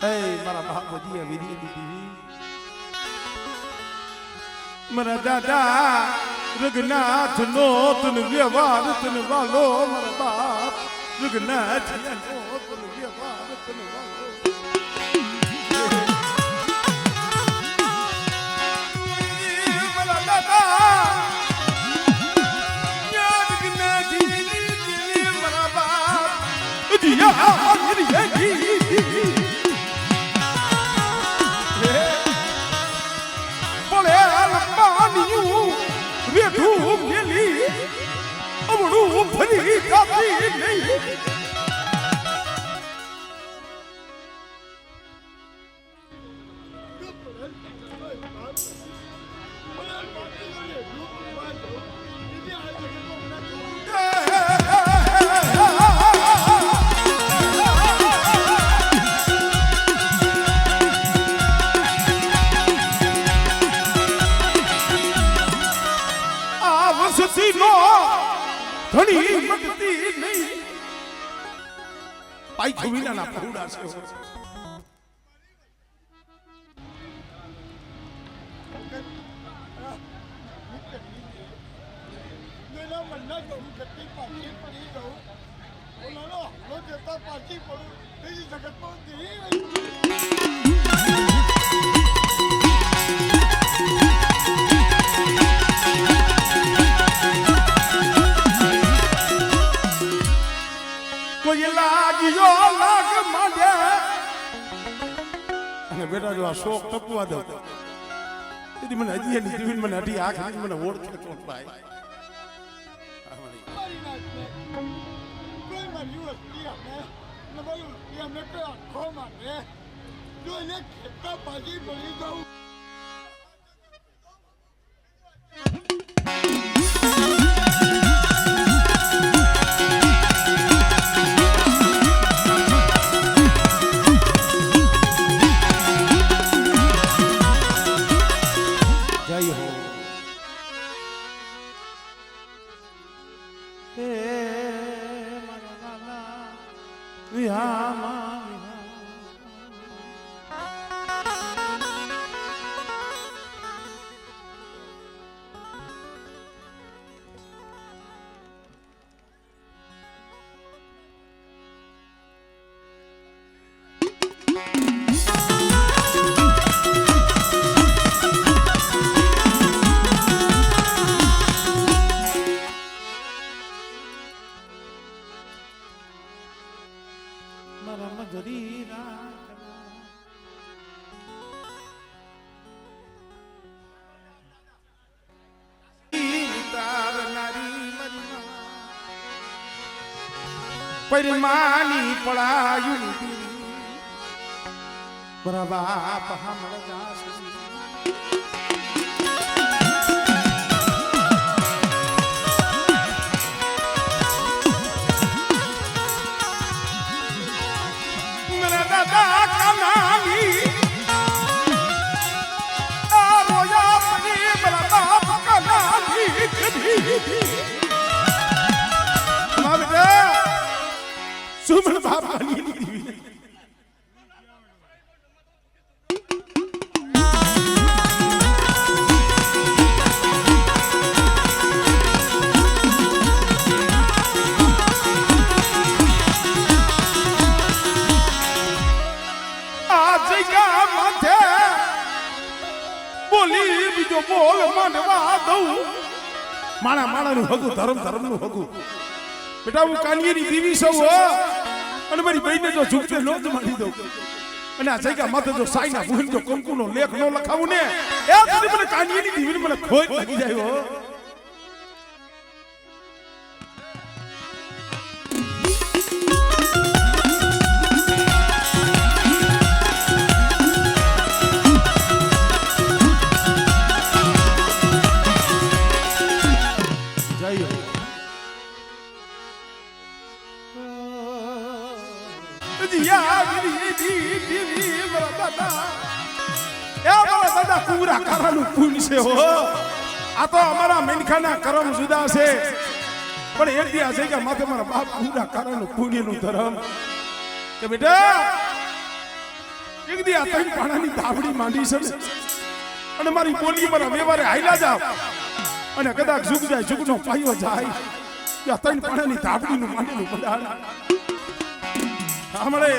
એ મારા બાપુજીએ વિધિ દીધી મારા દાદા રઘનાથ નો તન વ્યવહાર તન વાલો મારા બાપ રઘનાથ નો તન વ્યવહાર તન વાલો મારા દાદા રઘનાથ મારા બાપ દિયા ઘણી મગતી નહીં પાઈ ખુવીના ના પરુડા છે મેલા મન્ના ગયું ગટ્ટી પાછી પડી ગયું ઓલાનો હલો દેતા પાછી પડું બીજી જગતમાં દી લાગ માંડે અને બેટા જો આ શોખ તપવા દો તેથી મને હજી એની જીવન મને હટી આંખ મને ઓળખે તો ભાઈ કોઈ મારી વસ્તી અમે નબળું અમે કોઈ આખો મારે જો એને ખેતા પાછી પડી જાઉં परिमानी पड़ायुन बरा बाप हमर दास मेरा दादा का नामी रोया पनी बरा बाप का नामी सुमन बाप आनी दी आज का माथे बोली बीजो बोल मानवा दઉં माणा माणा નું હગું ધર્મ ધર્મ નું હગું બેટા હું કાનિયાની દેવી છું અને મારી બહેને જો ઝૂકતે નો જ મારી દઉં અને આ જગ્યા માથે જો સાઈના બુહન જો કંકુનો લેખ નો લખાવું ને એ સુધી મને કાનિયાની દેવીને મને ખોટ લાગી જાય હો જય હો પૂરા કરાનું પુણ્ય છે હો આ તો અમારા મેનખાના કરમ જુદા છે પણ એક દી આ છે કે માથે મારા બાપ પૂરા કરાનું પુણ્યનું ધર્મ કે બેટા એક દી આ ત્રણ પાણાની તાવડી માંડી છે ને અને મારી બોલી મારા વ્યવહારે હાઈલા જાવ અને કદાચ ઝુક જાય ઝુકનો પાયો જાય આ ત્રણ પાણાની તાવડીનું માંડેલું પડાણ હમણે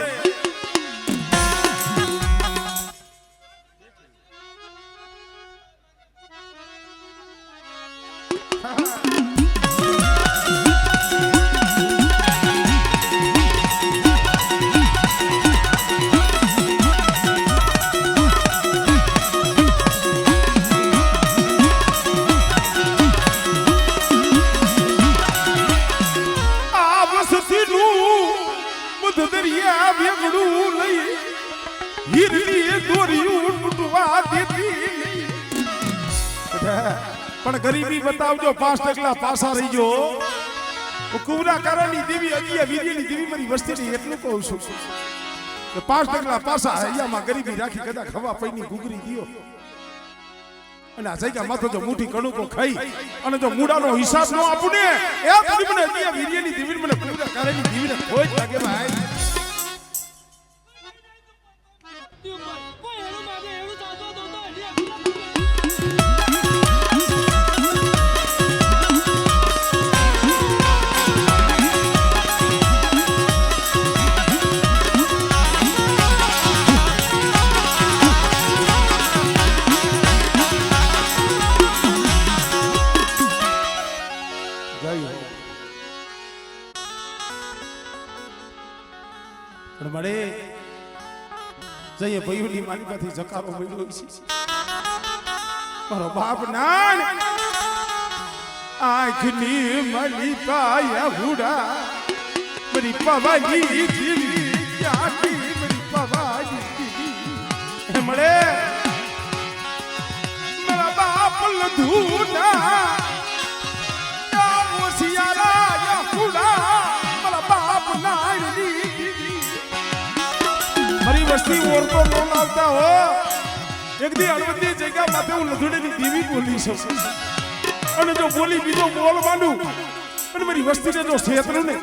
પણ ગરીબી બતાવજો 5 ટકલા પાસા રહી ગયો કુવરા કારણની દેવી અગિયા વીર્યની દેવી મારી વસ્તીની એટલું કહું છું કે 5 ટકલા પાસા હૈયામાં ગરીબી રાખી કદા ખવા પૈની ગુગરી દિયો અને આ જગ્યા માથો જો મુઠી કણુકો ખાઈ અને જો મૂડાનો હિસાબ ન આપું ને એ પછી મને અગિયા વીર્યની દેવી મને કુવરા કારણની દેવીને કોઈ જ લાગે ભાઈ મળે જઈએ ભયુની માલિકાથી જકારો મળ્યો છે મારો બાપ નાન આંખની મલિકા હુડા મારી પવાની દીવી ક્યાંથી મારી પવાની દીવી મળે મારા બાપ લધુના ઓસિયારા હુડા મારા બાપ નાની મારી વસ્તી ઓરતો નો લાવતા હો એક દી અણવંતી જગ્યા માથે હું લધુડીની દેવી બોલી છું અને જો બોલી બીજો બોલ માંડું અને મારી વસ્તીને જો ક્ષેત્રું ને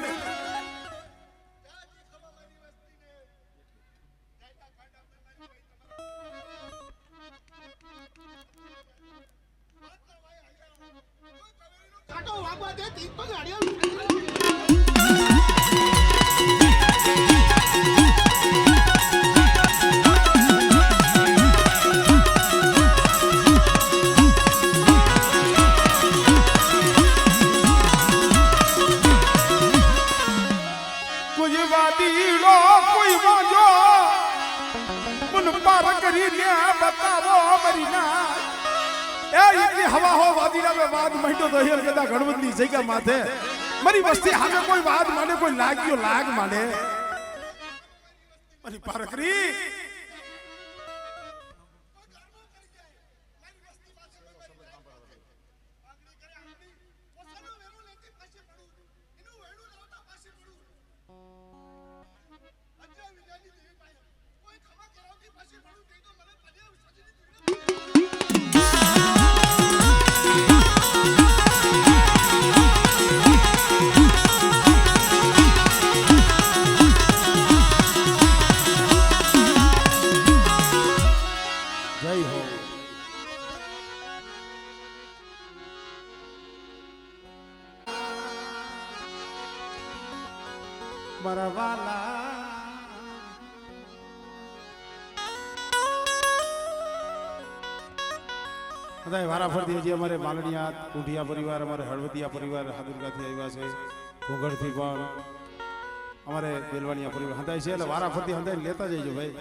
હવા હો વાદીના મે વાદ મહિનો તો હેર કદા ગણવંતી જગ્યા માથે મારી વસ્તી હામે કોઈ વાદ માને કોઈ લાગ્યો લાગ માને મારી પારકરી વારા ફરતી હજી અમારે માલણિયા કુંઢિયા પરિવાર અમારે હળવદિયા પરિવાર હાદુરગાથી આવ્યા છે ઘોંઘડથી પણ અમારે બેલવાણિયા પરિવાર હંધાય છે એટલે વારા ફરતી હંધાઈને લેતા જઈજો ભાઈ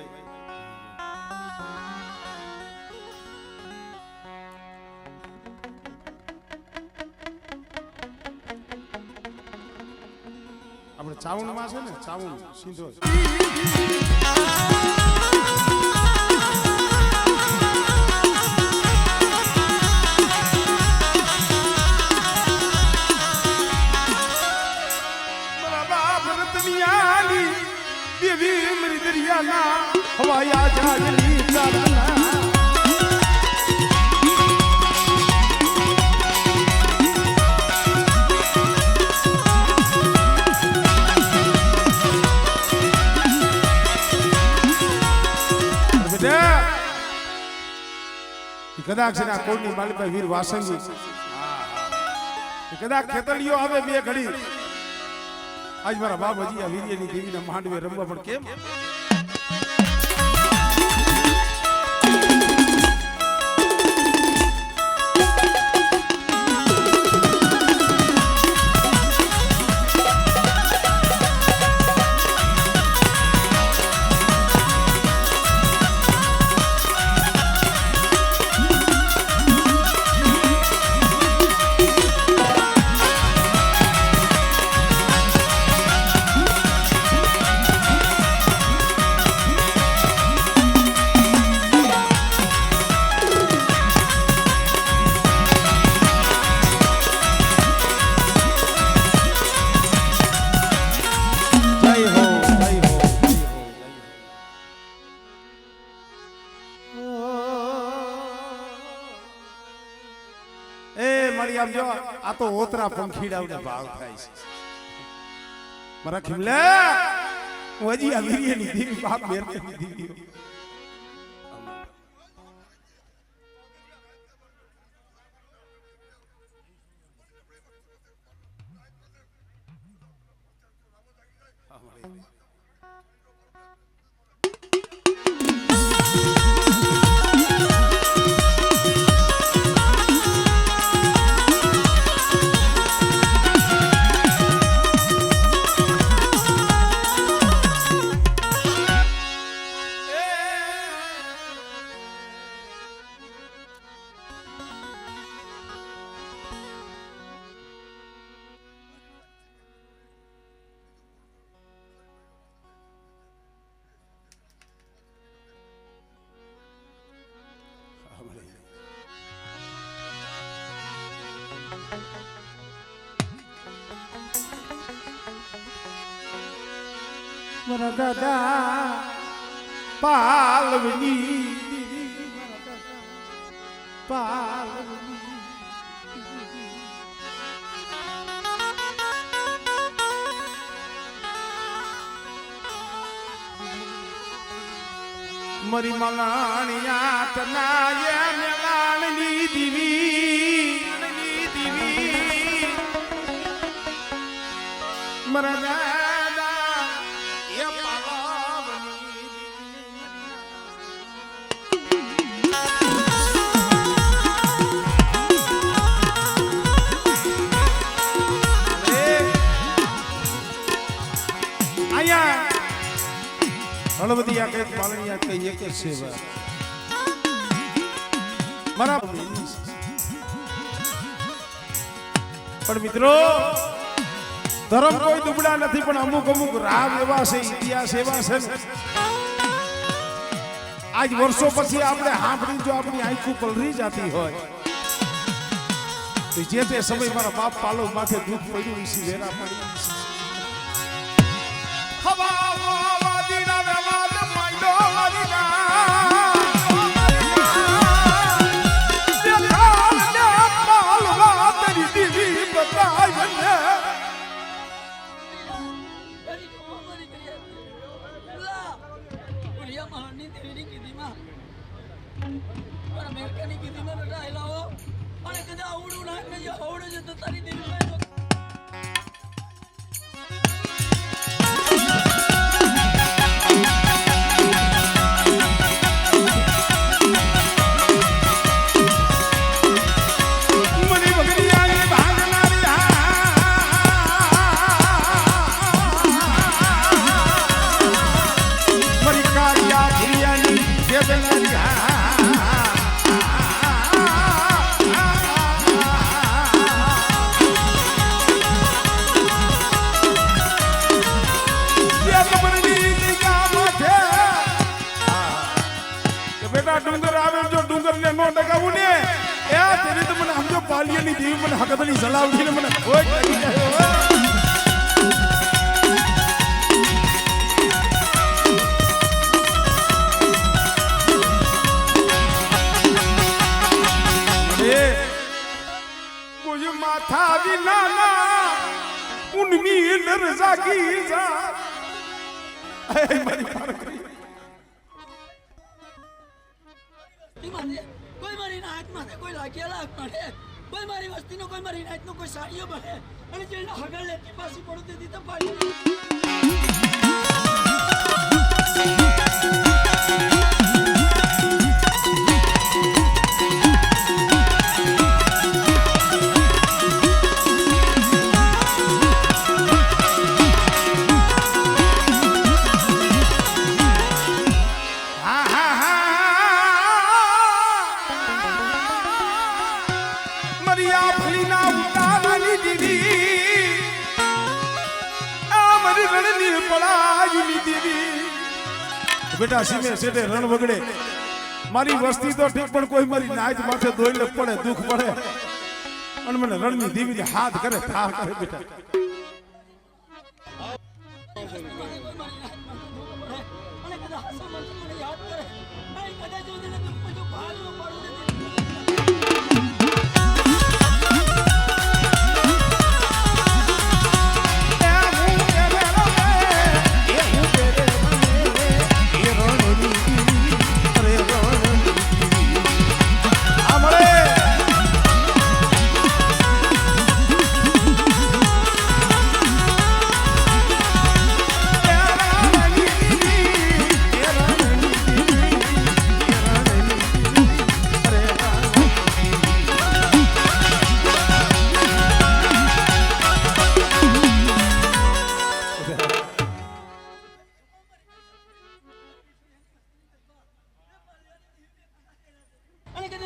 આપણે ચાવણમાં છે ને ચાવણ સિંધો દેવી મરી દરિયાના હવાયા જાજલી ચાલના કદાચ છે ને આ કોળની માલિકા વીર વાસંગી કદાચ ખેતડીઓ આવે બે ઘડી આજ મારા બાપ હજી આ વીર્યની દેવીના માંડવે રમવા પણ કેમ આ તો ઓતરા પંખીડાઓને ભાવ થાય છે મારા ખીમલા હું હજી આ વીર્યની દેવી બાપ મેરની દેવી મારા દાદા પાલવની પાલવની મરી મલાણિયા તનાયા મેલાણની દીવી મારા દાદા એ પાલવની આયા હળવદિયા કઈ પાલણિયા કઈ એક જ સેવા મારા પણ મિત્રો ધર્મ કોઈ દુબળા નથી પણ અમુક અમુક રાગ એવા છે ઇતિહાસ એવા છે આજ વર્ષો પછી આપણે સાંભળી જો આપણી આંખો પલરી જતી હોય તો જે તે સમય મારા બાપ પાલો માથે દુઃખ પડ્યું ઈસી વેરા પડી હવા વાદીના વેવાદ માંડો વાદીના ડુંગર આવે જો ડુંગર ને નો ડગાવું ને એ તેની તો મને સમજો પાલિયાની દેવી મને હકદની જલાવડી ને મને ખોટ લાગી જાય કોઈ માથા વિના ના ઉનમી નર જાગી જા એ મારી પારકરી कोई मारी મારી નાયત માથે કોઈ લાગેલા પડે, કોઈ મારી વસ્તીનો, કોઈ મારી નાયતનો કોઈ સાડીઓ બને અને જેને હગલ લેતી પાછી પડું તેથી તો પાડી બેટા સીમે સેટે રણ વગડે મારી વસ્તી તો ઠીક પણ કોઈ મારી નાયત માથે દોઈને પડે દુઃખ પડે અને મને રણની દેવીને હાથ કરે થાર કરે બેટા અને કદાચ હાસા મને યાદ કરે અને કદાચ જો મને દુઃખ જો ભાગનો પડું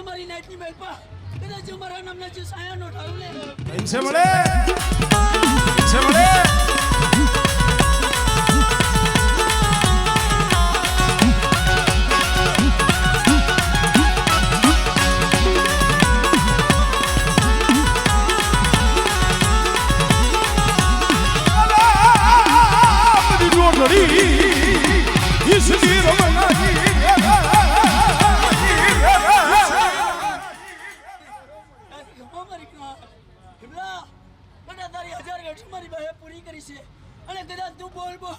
મારી નાઈટની મેલપા કદાચ જો મારા નામના જે સાયા નો ઠારું લે પૈસે મળે પૈસે મળે પૂરી કરી છે અને કદાચ તું બોલ બોલ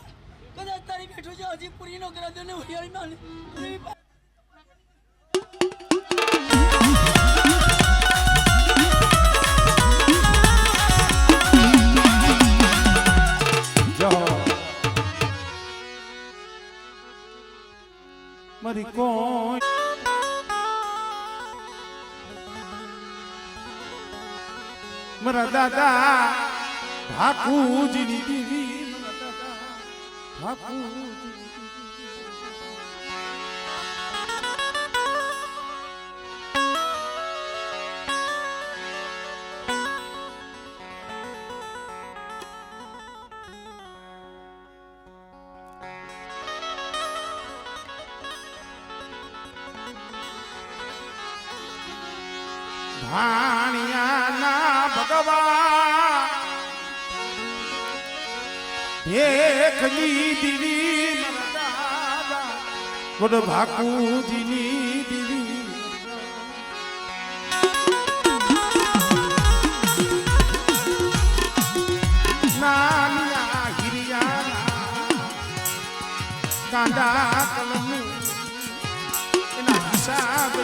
કદાચ તારી બેઠો છે હજી પૂરી નો કરા દે ને હોયારી ના મારી કોણ મારા દાદા ઠાકુરજીની દેવી ભાણિયાના ભગવાન એકલી દીવી વડ ભાકુજીની દીવી નાના હિરિયાના કાંડા કલમનું એના હિસાબ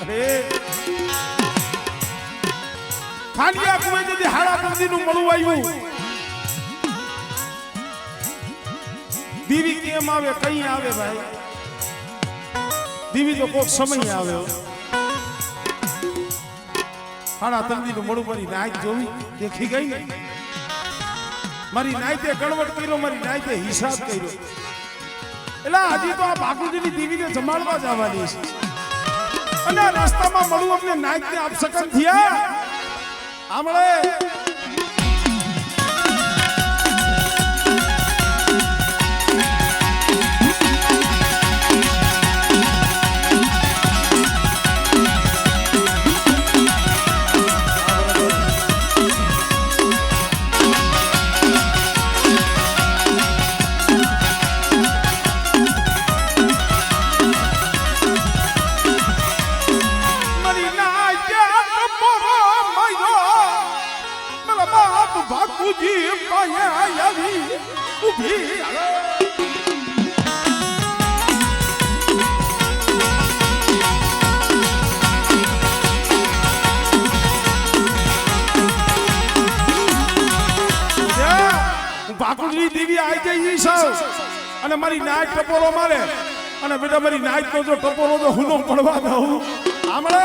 અરે ખાંડિયા કુવે જતી હાડા કંદીનું મળું આવ્યું દીવી કેમ આવે કઈ આવે ભાઈ દીવી તો કોક સમય આવે હાડા તંદીનું મળું મારી નાયત જોવી દેખી ગઈ ને મારી નાયતે ગણવટ કર્યો મારી નાયતે હિસાબ કર્યો એટલે હજી તો આ ભાકુજીની દીવીને જમાડવા જવાની છે અને આ રસ્તામાં મળું અમને નાયતને આપસકન થયા આમળે ભાકુજી પાયા આવી ઉભી સાવ અને મારી નાક ટપોરો મારે અને બેટા મારી નાક નો જો ટપોરો જો હુનો પડવા દઉં આમળે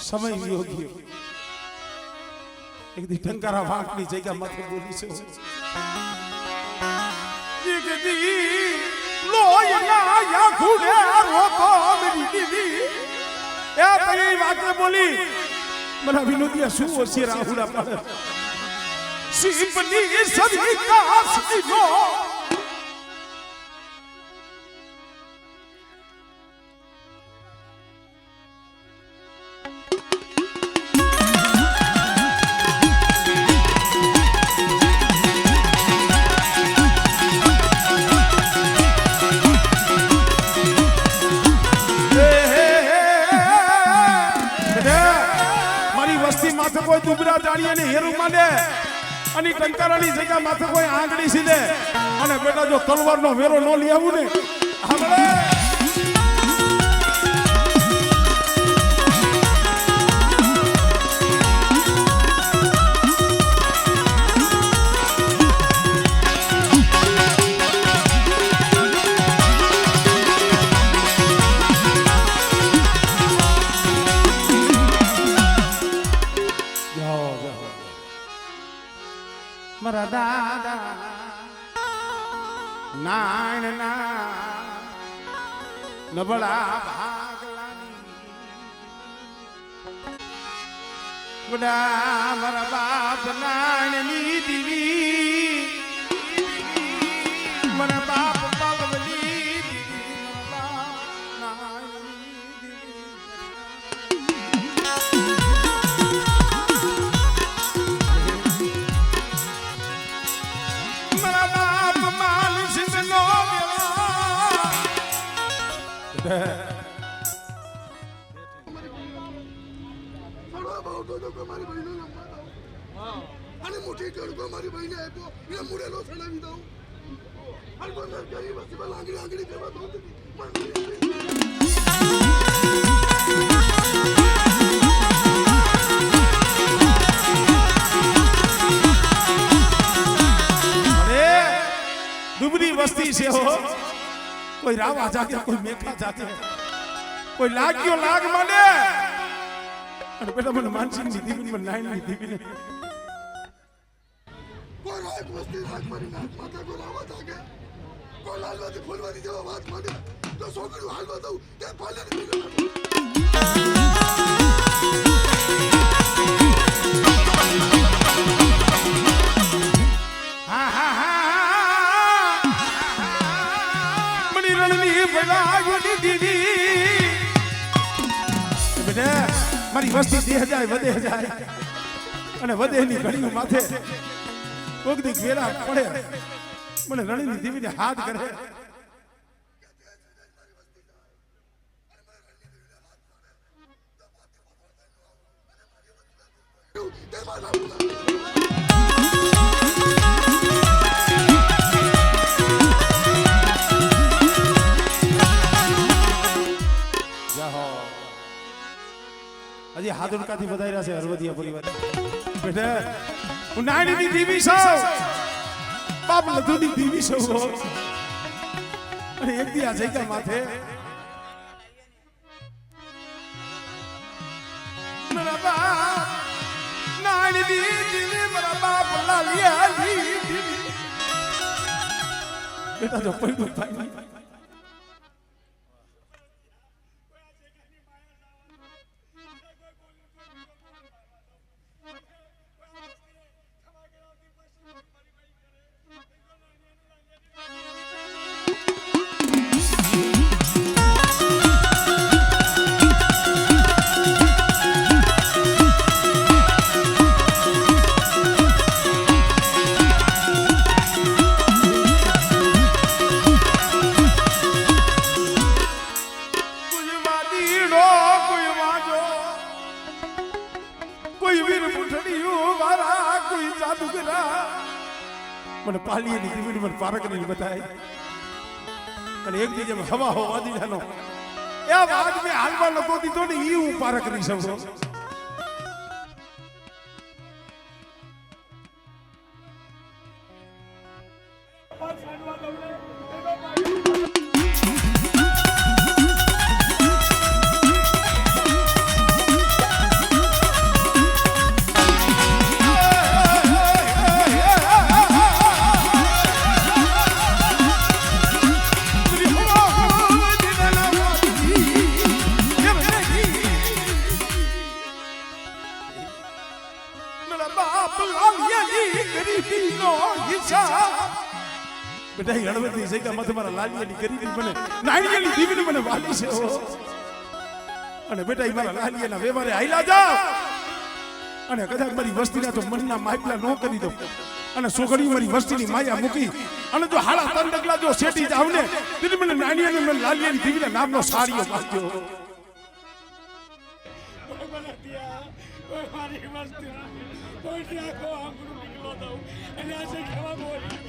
સમય યોગ્ય એક દી ટંકારા વાંકની જગ્યા માથે બોલી છે એક દી લોયના યા ખુડે રોતો મેરી દીદી એ તઈ વાકે બોલી મને વિનોદિયા શું ઓછી રાહુલા પર સિંપની સદી કાસી નો કોઈ દુબરા જાણીએ ને હેરું માંડે અને ટંકારાની જગ્યા માથે કોઈ આંગળી સીધે અને બેટા જો તલવારનો વેરો ન લઈ આવું ને આપણે મારા દાદા નાણ ના નબળા ભાગલાની બડા મારા બાપ નાણની દીવી મારા બાપ પાલવલી દીવી મારા બાપ નાણની દીવી અને મોટી ટડકો મારી બહેને આપ્યો એને મુડેલો ચડાવી દઉં અને બંદર કરી વસ્તી લાંગડી આંગળી કરવા દઉં દુબળી વસ્તી છે હો કોઈ રાવા જાતે કોઈ મેખા જાતે કોઈ લાગ્યો લાગ માંડે અને બેટા મને માનસિંહની દીકરી મને નાઈની દીકરી કોઈ રાત વસ્તી રાત મારી નાક માથા કોઈ રાવા જાગે કોઈ લાલવાથી ફૂલવાની જેવા વાત માંડે તો છોકરીઓ હાલવા દઉં તે પાલે હા હા હા મણી રણની ભલાગોની દીદી બેટા મારી વસ્તી 2000 વધે જાય અને વધેની ઘડીઓ માથે કોક દી વેરા પડે મને રણની દીવીને હાથ કરે હજી હાથુડકાથી વધાઈ રહ્યા છે હરવદિયા પરિવાર બેટા હું નાની દીવી છું બાપ લધુની દીવી છું અને એક દી આ જગ્યા માથે મારા બાપ નાની દીવી મારા બાપ લાલિયા બેટા જો પડ્યું ભાઈ ડુગરા મને પાલીની દીવીને મને પારકની બતાય અને એક બીજે હવા હો વાદીડાનો એ વાત મેં હાલમાં નતો દીધો ને ઈ હું પારકની સૌ બેટા ગણપતિ છે કે મત મારા લાલિયાની ગરીબી મને નાણિયાની દીવીને મને વાલી છે અને બેટા મારા લાલિયાના વ્યવહારે હાઈલા જાવ અને કદાચ મારી વસ્તીના તો મનના માપલા ન કરી દો અને છોકરી મારી વસ્તીની માયા મૂકી અને જો હાડા ત્રણ ડગલા જો શેટી જાવ ને તો મને નાણિયાને મને લાલિયાની દીવીના નામનો સાડીઓ પાક્યો મારી વસ્તી કોઈ આખો આંગળું નીકળો દઉં અને આજે ખવા બોલી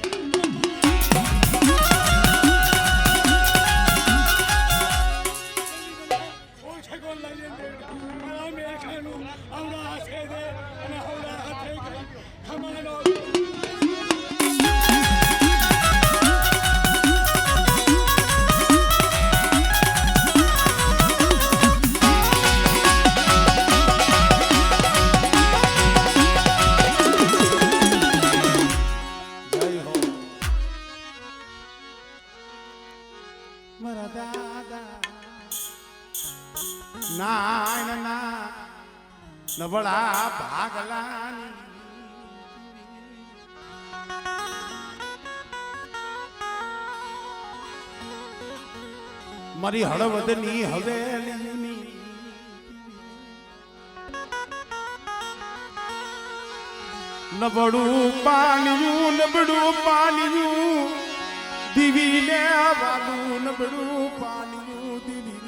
નબળા ભાગલાની મારી હળવદની હવેલીની નબળું પાણીયું દીવીને વાલું નબળું પાણીયું દીવી